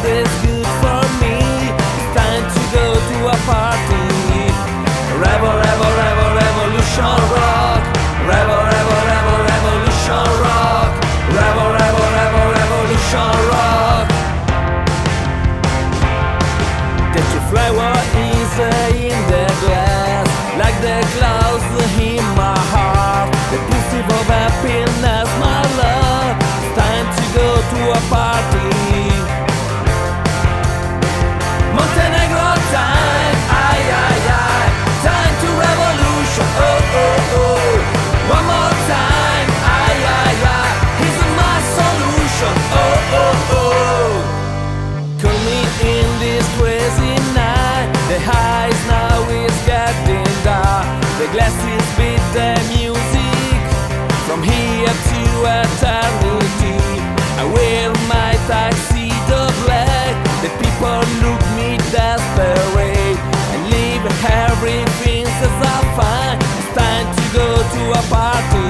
is good for me. It's time to go to a party. Revolution rock. Revolution rock. Revolution rock. That your flower is in the glass, like the clouds in my heart. The pursuit of happiness, my love. It's time to go to a party. Montenegro time, ay ay ay. Time to revolution, oh oh oh. One more time, ay ay ay. Here's my solution, oh oh oh. Call me in this crazy night. The highs now is getting dark. The glasses beat the music from here to eternity. I wear my tuxedo black. The people look me desperate and leave everything as I find. It's time to go to a party.